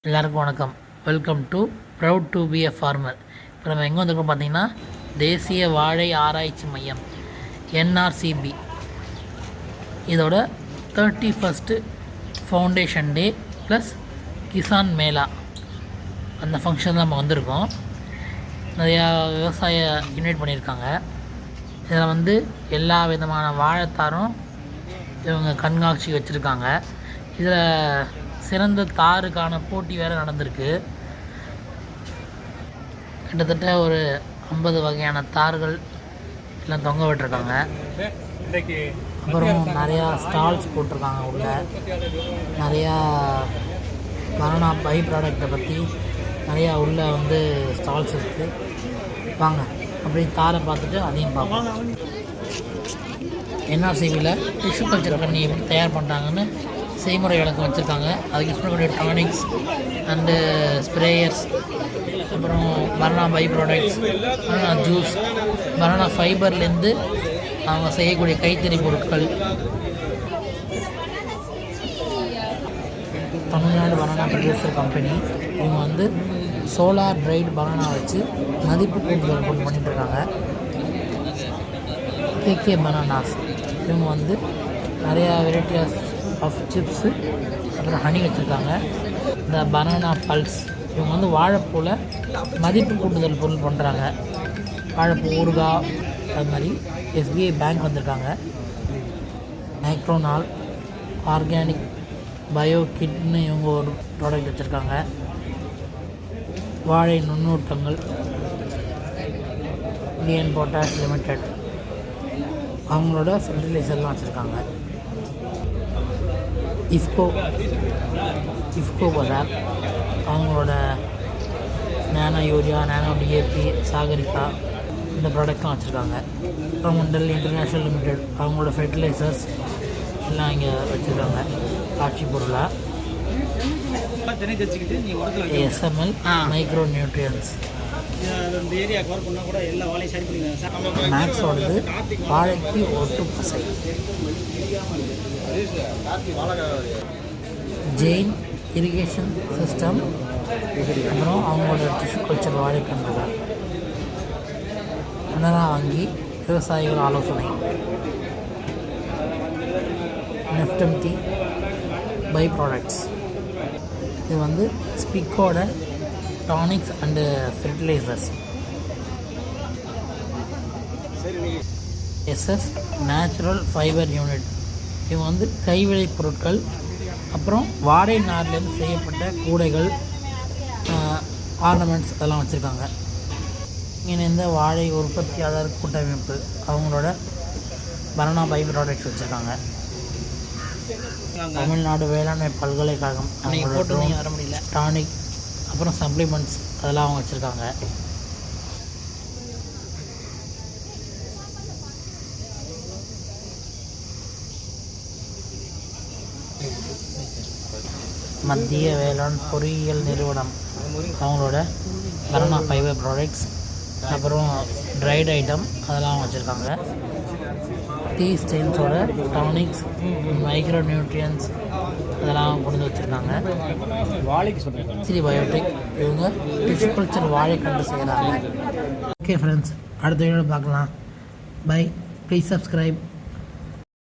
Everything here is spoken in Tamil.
எல்லாருக்கும் வணக்கம். Welcome to proud to be a farmer. இப்போ நம்ம எங்கே வந்திருக்கோம் பார்த்தீங்கன்னா, தேசிய வாழை ஆராய்ச்சி மையம் NRCB இதோட 31st ஃபவுண்டேஷன் டே ப்ளஸ் கிசான் மேளா அந்த ஃபங்க்ஷன் நம்ம வந்திருக்கோம். நிறையா விவசாய இன்வைட் பண்ணியிருக்காங்க. இதில் வந்து எல்லா விதமான வாழைத்தாரும் இவங்க கண்காட்சி வச்சுருக்காங்க. இதில் சிறந்த தாருக்கான போட்டி வேறு நடந்திருக்கு. கிட்டத்தட்ட ஒரு 50 வகையான தார்கள் எல்லாம் தொங்க விட்டுருக்காங்க. அப்புறம் நிறையா ஸ்டால்ஸ் போட்டிருக்காங்க. உள்ள நிறையா பனானா பை ப்ராடக்டை பற்றி நிறையா உள்ளே வந்து ஸ்டால்ஸ் இருக்குது. வாங்க அப்படி தாரை பார்த்துட்டு அதையும் பார்ப்போம். NRCBயில் டிஷ்யூ கல்ச்சர் பண்ணி எப்படி தயார் பண்ணுறாங்கன்னு செய்முறை விளக்கம் வச்சுருக்காங்க. அதுக்கு யூஸ் பண்ணக்கூடிய டானிக்ஸ் அண்டு ஸ்ப்ரேயர்ஸ், அப்புறம் banana by products, banana juice, banana ஃபைபர்லேருந்து அவங்க செய்யக்கூடிய கைத்தறி பொருட்கள், தமிழ்நாடு பனானா ப்ரொடியூசர் கம்பெனி இவங்க வந்து சோலார் ட்ரைடு பனானா வச்சு மதிப்பு கூடுதல் கொண்டு பண்ணிகிட்ருக்காங்க. KK பனானாஸ் இவங்க வந்து நிறையா வெரைட்டி ஆஃப் சிப்ஸு அப்புறம் ஹனி வச்சுருக்காங்க. இந்த பனானா பல்ஸ் இவங்க வந்து வாழைப்பூவில் மதிப்பு கூட்டுதல் பொருள் பண்ணுறாங்க. வாழைப்பூ ஊறுகாய் அது மாதிரி. SBI பேங்க் வந்திருக்காங்க. மைக்ரோனால் ஆர்கானிக் பயோ கிட்னு இவங்க ஒரு ப்ராடக்ட் வச்சுருக்காங்க. வாழை நுண்ணூட்டங்கள் இந்தியன் பொட்டாஷ் லிமிடெட் அவங்களோட ஃபெர்டிலைசர்லாம் வச்சுருக்காங்க. இஃப்கோ பஜார் அவங்களோட நானோ யூரியா, நானோ DAP, சாகரிக்கா இந்த ப்ராடக்ட்லாம் வச்சுருக்காங்க. அப்புறம் மண்டல் இன்டர்நேஷ்னல் லிமிடெட் அவங்களோட ஃபெர்டிலைசர்ஸ் எல்லாம் இங்கே வச்சுருக்காங்க காட்சி பொருளாக. SML மைக்ரோ நியூட்ரியன்ஸ் மேக்ஸோடது வாழைக்கு ஒட்டு பசை. ஜெயின் இரிகேஷன் சிஸ்டம், அப்புறம் அவங்களோட டிஷ்யூ கல்ச்சர் வாழைக்கன்றுகள். கனரா வங்கி விவசாயிகள் ஆலோசனை. நெஃப்டம்டி பை ப்ராடக்ட்ஸ் இது வந்து ஸ்பிக்கோட tonics and fertilisers. SS natural fibre unit இவங்க வந்து கைவிளை பொருட்கள், அப்புறம் வாழை நார்லேருந்து செய்யப்பட்ட கூடைகள், ஆர்னமெண்ட்ஸ் அதெல்லாம் வச்சுருக்காங்க. இங்கே வாழை உற்பத்தியாளர் கூட்டமைப்பு அவங்களோட பனானா பை ப்ராடக்ட்ஸ் வச்சுருக்காங்க. தமிழ்நாடு வேளாண்மை பல்கலைக்கழகம் அவங்களோட டானிக் அப்புறம் சப்ளிமெண்ட்ஸ் அதெல்லாம் அவங்க வச்சுருக்காங்க. மத்திய வேளாண் பொறியியல் நிறுவனம் அவங்களோட பனானா ஃபைபர் ப்ராடக்ட்ஸ், அப்புறம் ட்ரைட் ஐட்டம் அதெல்லாம் வச்சுருக்காங்க. டீ ஸ்டெயின்ஸோட டானிக்ஸ், மைக்ரோ நியூட்ரியன்ஸ் அதெல்லாம் கொண்டு வச்சுருக்காங்க. சிரி பயோடெக் இவங்க டிஷ்யூ கல்ச்சர் வாழைக்கன்று செய்கிறாங்க. ஓகே ஃப்ரெண்ட்ஸ், அடுத்த வீடியோ பார்க்கலாம். பை. Please subscribe.